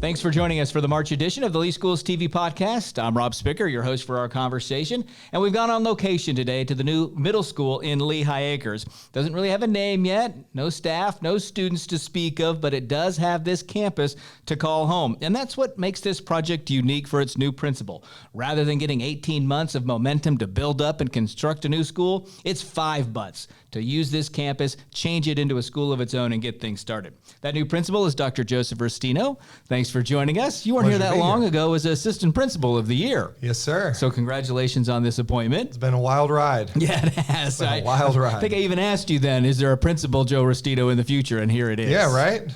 Thanks for joining us for the March edition of the Lee Schools TV podcast. I'm Rob Spicker, your host for our conversation, and we've gone on location today to the new middle school in Lehigh Acres. Doesn't really have a name yet, no staff, no students to speak of, but it does have this campus to call home, and that's what makes this project unique for its new principal. Rather than getting 18 months of momentum to build up and construct a new school, it's 5 months to use this campus, change it into a school of its own, and get things started. That new principal is Dr. Joseph Restino. Thanks for joining us. You weren't here that long ago as assistant principal of the year. Yes, sir. So congratulations on this appointment. It's been a wild ride. Yeah, it has. It's been a wild ride. I think I even asked you then, is there a principal Joe Restino in the future? And here it is. Yeah, right?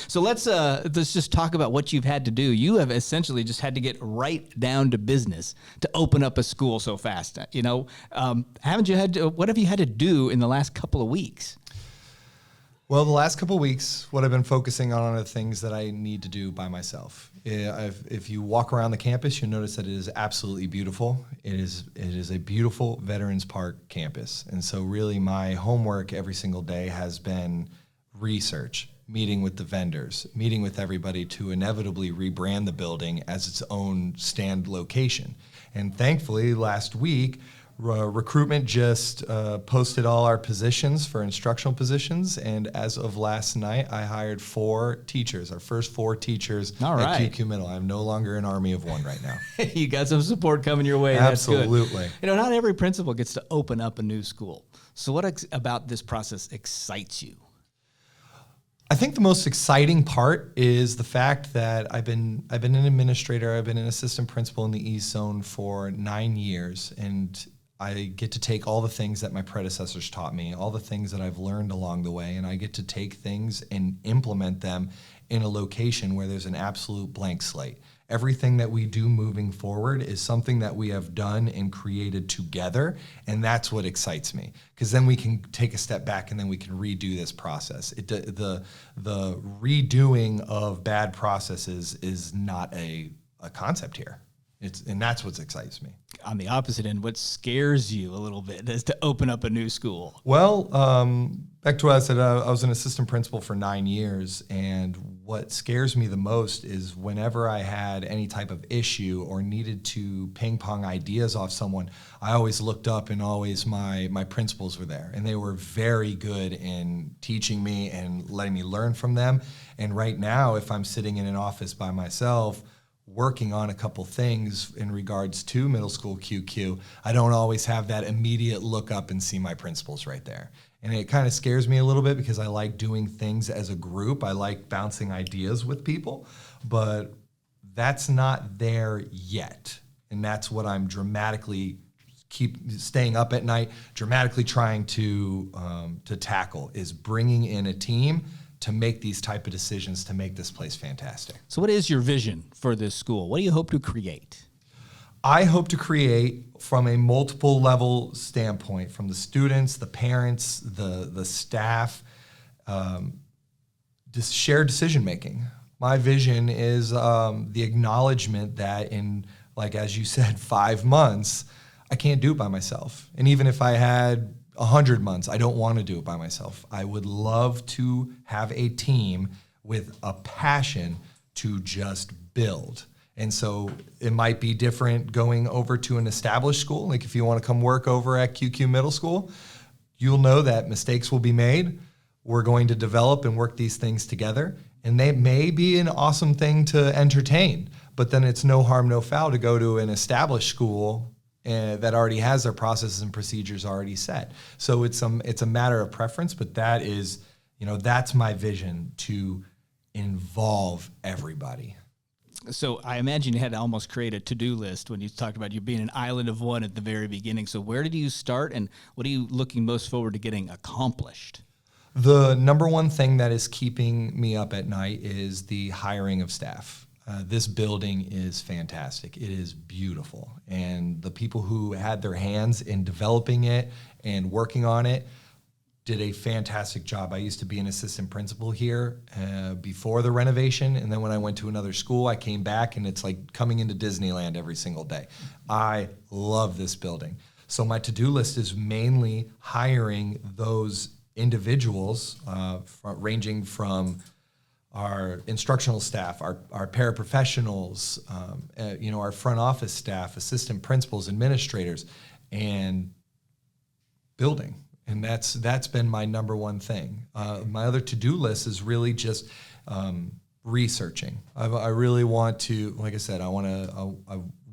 So let's just talk about what you've had to do. You have essentially just had to get right down to business to open up a school so fast. You know, what have you had to do in the last couple of weeks? Well, the last couple of weeks, what I've been focusing on are the things that I need to do by myself. If you walk around the campus, you'll notice that it is absolutely beautiful. It is a beautiful Veterans Park campus. And so really my homework every single day has been research, meeting with the vendors, meeting with everybody to inevitably rebrand the building as its own stand location. And thankfully, last week, recruitment just posted all our positions for instructional positions, and as of last night, I hired 4 teachers, our first 4 teachers at QQ Middle. I'm no longer an army of one right now. You got some support coming your way. Absolutely. That's good. You know, not every principal gets to open up a new school. So what about this process excites you? I think the most exciting part is the fact that I've been an administrator, I've been an assistant principal in the East Zone for 9 years, and I get to take all the things that my predecessors taught me, all the things that I've learned along the way, and I get to take things and implement them in a location where there's an absolute blank slate. Everything that we do moving forward is something that we have done and created together, and that's what excites me, because then we can take a step back and then we can redo this process. The redoing of bad processes is not a concept here. And that's what excites me. On the opposite end, what scares you a little bit is to open up a new school? Well, back to what I said, I was an assistant principal for 9 years, and what scares me the most is whenever I had any type of issue or needed to ping pong ideas off someone, I always looked up and always my principals were there, and they were very good in teaching me and letting me learn from them. And right now, if I'm sitting in an office by myself, working on a couple things in regards to middle school QQ, I don't always have that immediate look up and see my principals right there. And it kind of scares me a little bit because I like doing things as a group. I like bouncing ideas with people, but that's not there yet. And that's what I'm dramatically keep staying up at night, dramatically trying to tackle, is bringing in a team to make these type of decisions to make this place fantastic. So what is your vision for this school? What do you hope to create? I hope to create from a multiple level standpoint, from the students, the parents, the staff, just shared decision making. My vision is the acknowledgement that in, like as you said, 5 months, I can't do it by myself. And even if I had 100 months, I don't want to do it by myself. I would love to have a team with a passion to just build. And so it might be different going over to an established school. Like if you want to come work over at QQ Middle School, you'll know that mistakes will be made. We're going to develop and work these things together. And they may be an awesome thing to entertain, but then it's no harm, no foul to go to an established school that already has their processes and procedures already set. So it's a matter of preference, but that is, that's my vision, to involve everybody. So I imagine you had to almost create a to-do list when you talked about you being an island of one at the very beginning. So where did you start, and what are you looking most forward to getting accomplished? The number one thing that is keeping me up at night is the hiring of staff. This building is fantastic. It is beautiful. And the people who had their hands in developing it and working on it did a fantastic job. I used to be an assistant principal here before the renovation. And then when I went to another school, I came back and it's like coming into Disneyland every single day. I love this building. So my to-do list is mainly hiring those individuals ranging from our instructional staff, our paraprofessionals, our front office staff, assistant principals, administrators, and building. And that's been my number one thing. My other to-do list is really just researching. I really want to, like I said, I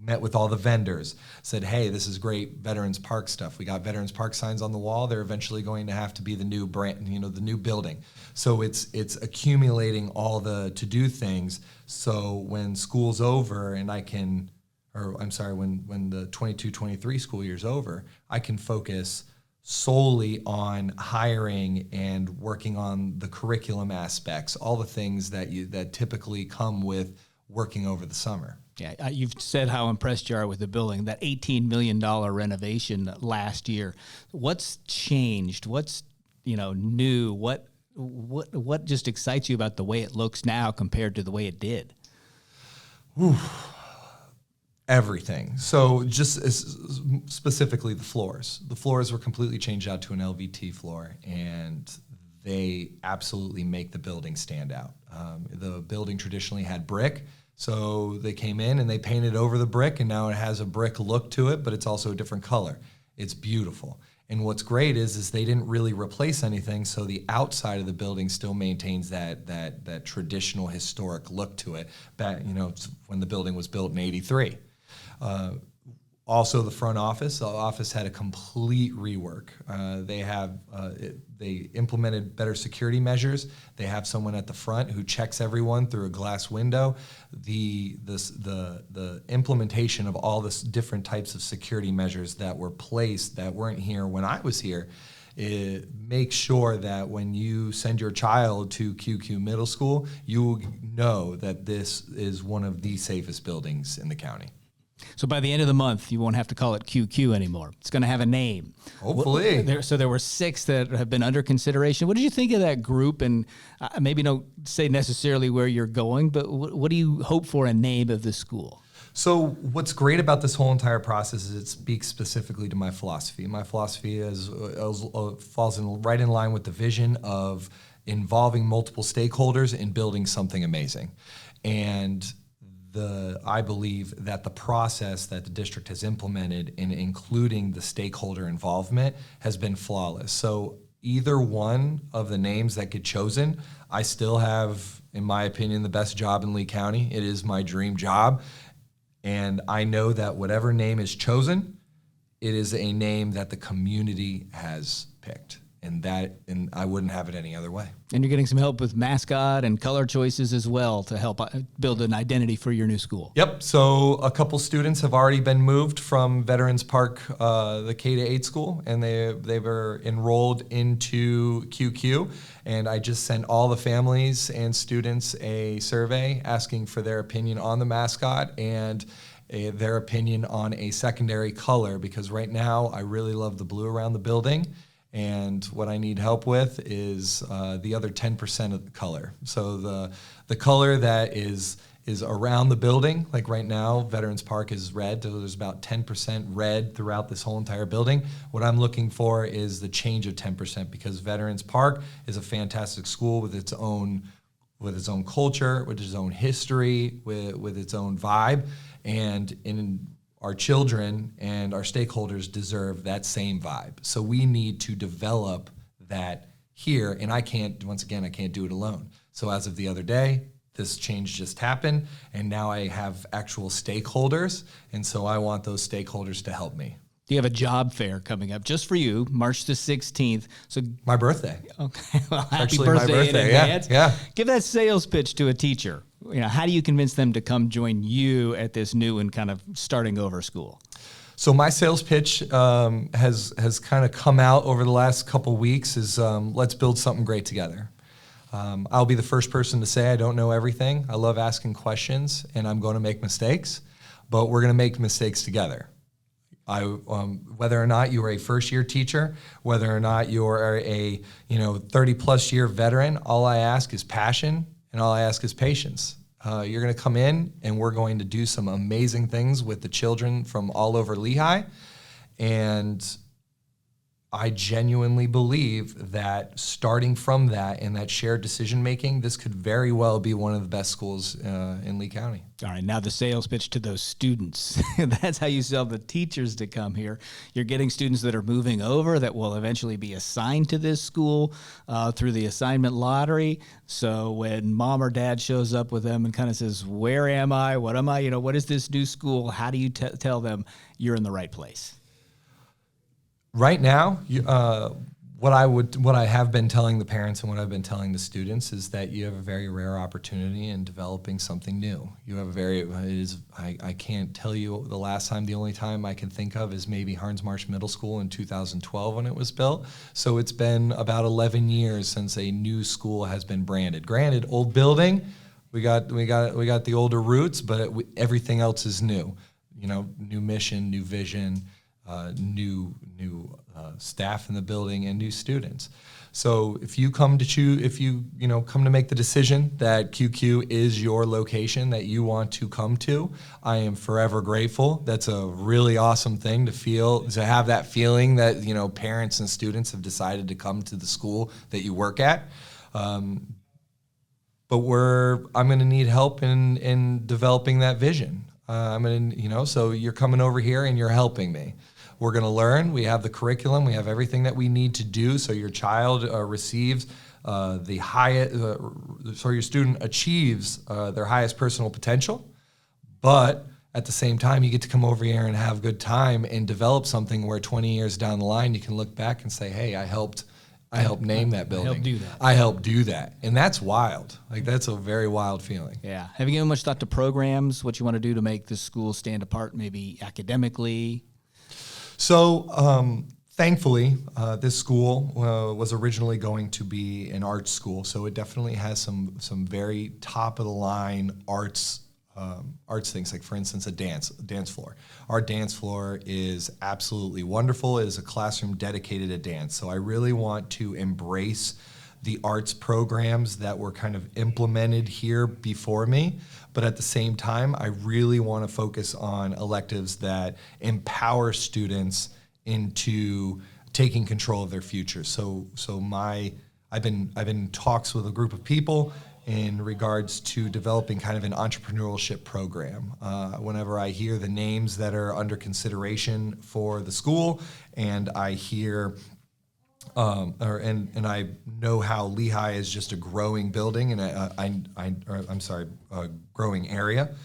met with all the vendors, said, hey, this is great Veterans Park stuff. We got Veterans Park signs on the wall. They're eventually going to have to be the new brand, the new building. So it's accumulating all the to-do things. So when school's over and when the 22-23 school year's over, I can focus solely on hiring and working on the curriculum aspects, all the things that typically come with working over the summer. Yeah, you've said how impressed you are with the building, that $18 million renovation last year. What's changed? What's new? What just excites you about the way it looks now compared to the way it did? Everything. So just specifically the floors. The floors were completely changed out to an LVT floor, and they absolutely make the building stand out. The building traditionally had brick. So they came in and they painted over the brick, and now it has a brick look to it, but it's also a different color. It's beautiful. And what's great is they didn't really replace anything, so the outside of the building still maintains that traditional historic look to it. Back, when the building was built in '83. Also, the front office. The office had a complete rework. They implemented better security measures. They have someone at the front who checks everyone through a glass window. The implementation of all this different types of security measures that were placed that weren't here when I was here, it makes sure that when you send your child to QQ Middle School, you know that this is one of the safest buildings in the county. So by the end of the month, you won't have to call it QQ anymore. It's going to have a name. Hopefully. So there were 6 that have been under consideration. What did you think of that group? And maybe don't say necessarily where you're going, but what do you hope for a name of the school? So what's great about this whole entire process is it speaks specifically to my philosophy. My philosophy falls right in line with the vision of involving multiple stakeholders in building something amazing. And I believe that the process that the district has implemented in including the stakeholder involvement has been flawless. So either one of the names that get chosen, I still have, in my opinion, the best job in Lee County. It is my dream job. And I know that whatever name is chosen, it is a name that the community has picked. And I wouldn't have it any other way. And you're getting some help with mascot and color choices as well to help build an identity for your new school. Yep. So a couple students have already been moved from Veterans Park, the K-8 school, and they were enrolled into QQ. And I just sent all the families and students a survey asking for their opinion on the mascot and their opinion on a secondary color, because right now I really love the blue around the building. And what I need help with is the other 10% of the color. So the color that is around the building, like right now, Veterans Park is red. So there's about 10% red throughout this whole entire building. What I'm looking for is the change of 10%, because Veterans Park is a fantastic school with its own culture, with its own history, with its own vibe, and our children and our stakeholders deserve that same vibe. So we need to develop that here, and I can't do it alone. So as of the other day, this change just happened, and now I have actual stakeholders, and so I want those stakeholders to help me. You have a job fair coming up just for you, March the 16th. So my birthday. Okay, well, happy Actually, birthday my birthday. in advance. Yeah. Give that sales pitch to a teacher. How do you convince them to come join you at this new and kind of starting over school? So my sales pitch has kind of come out over the last couple weeks is let's build something great together. I'll be the first person to say I don't know everything. I love asking questions, and I'm going to make mistakes, but we're going to make mistakes together. Whether or not you are a first-year teacher, whether or not you are a 30-plus year veteran, all I ask is passion, and all I ask is patience. You're going to come in, and we're going to do some amazing things with the children from all over Lehigh, and I genuinely believe that starting from that and that shared decision making, this could very well be one of the best schools in Lee County. All right, now the sales pitch to those students. That's how you sell the teachers to come here. You're getting students that are moving over that will eventually be assigned to this school through the assignment lottery. So when mom or dad shows up with them and kind of says, where am I? What am I? What is this new school? How do you tell them you're in the right place? Right now, what I have been telling the parents and what I've been telling the students is that you have a very rare opportunity in developing something new. You have I can't tell you the last time. The only time I can think of is maybe Harns Marsh Middle School in 2012 when it was built. So it's been about 11 years since a new school has been branded. Granted, old building, we got the older roots, but everything else is new. New mission, new vision. New staff in the building and new students. So if you come to come to make the decision that QQ is your location that you want to come to, I am forever grateful. That's a really awesome thing to have that feeling that parents and students have decided to come to the school that you work at. But I'm going to need help in developing that vision. So you're coming over here and you're helping me. We're going to learn. We have the curriculum. We have everything that we need to do so your child receives your student achieves their highest personal potential. But at the same time, you get to come over here and have a good time and develop something where 20 years down the line, you can look back and say, hey, I helped name that building. I helped do that. And that's wild. That's a very wild feeling. Yeah. Have you given much thought to programs, what you want to do to make this school stand apart, maybe academically? So thankfully, this school was originally going to be an arts school. So it definitely has some very top of the line arts things, like for instance, a dance floor. Our dance floor is absolutely wonderful. It is a classroom dedicated to dance. So I really want to embrace the arts programs that were kind of implemented here before me. But at the same time, I really want to focus on electives that empower students into taking control of their future. I've been in talks with a group of people in regards to developing kind of an entrepreneurship program. Whenever I hear the names that are under consideration for the school, and I hear and I know how Lehigh is just a growing building and a growing area.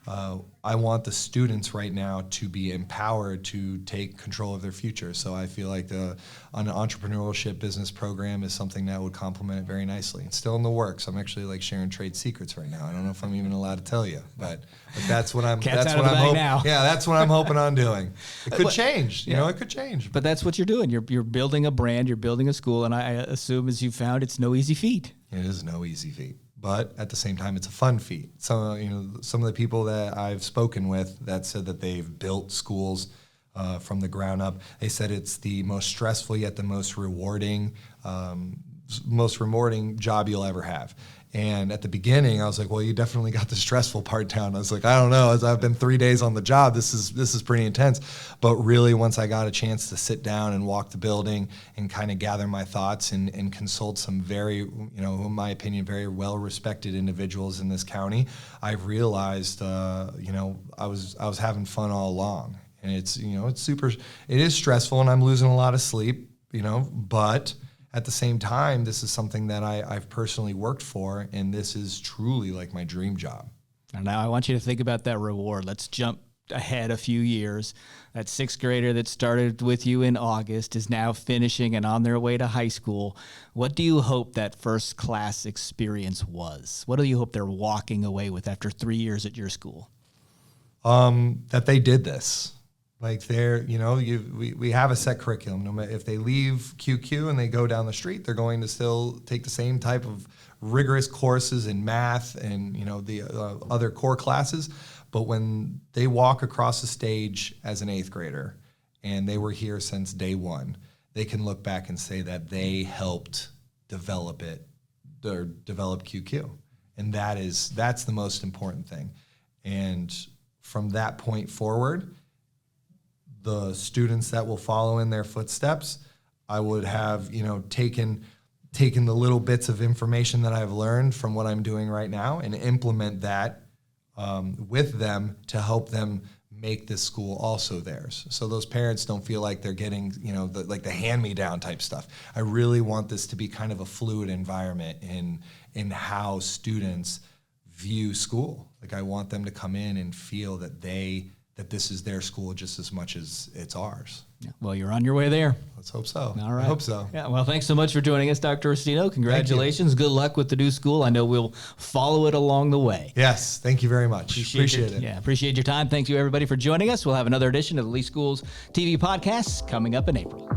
I want the students right now to be empowered to take control of their future. So I feel like an entrepreneurship business program is something that would complement it very nicely. It's still in the works. I'm actually sharing trade secrets right now. I don't know if I'm even allowed to tell you, but that's what I'm. That's what I'm hoping. Yeah, that's what I'm hoping on doing. It could change. It could change. But that's what you're doing. You're building a brand. You're building a school, and I assume, as you found, it's no easy feat. It is no easy feat. But at the same time, it's a fun feat. So, some of the people that I've spoken with that said that they've built schools from the ground up, they said it's the most stressful yet the most rewarding job you'll ever have. And at the beginning, I was like, well, you definitely got the stressful part down. I was like, I don't know. As I've been 3 days on the job, this is pretty intense. But really, once I got a chance to sit down and walk the building and kind of gather my thoughts and consult some very, in my opinion, very well-respected individuals in this county, I've realized, I was having fun all along. And it is stressful, and I'm losing a lot of sleep, but at the same time, this is something that I've personally worked for, and this is truly like my dream job. And now I want you to think about that reward. Let's jump ahead a few years. That sixth grader that started with you in August is now finishing and on their way to high school. What do you hope that first class experience was? What do you hope they're walking away with after 3 years at your school? That they did this. Like we have a set curriculum. No matter if they leave QQ and they go down the street, they're going to still take the same type of rigorous courses in math and the other core classes. But when they walk across the stage as an eighth grader, and they were here since day one, they can look back and say that they helped develop it, or develop QQ, and that's the most important thing. And from that point forward, the students that will follow in their footsteps, I would have, taken the little bits of information that I've learned from what I'm doing right now and implement that with them to help them make this school also theirs. So those parents don't feel like they're getting, the hand-me-down type stuff. I really want this to be kind of a fluid environment in how students view school. Like, I want them to come in and feel that this is their school just as much as it's ours. Yeah. Well, you're on your way there. Let's hope so. All right. I hope so. Yeah. Well, thanks so much for joining us, Dr. Restino. Congratulations. Good luck with the new school. I know we'll follow it along the way. Yes. Thank you very much. Appreciate it. Yeah. Appreciate your time. Thank you, everybody, for joining us. We'll have another edition of the Lee Schools TV podcast coming up in April.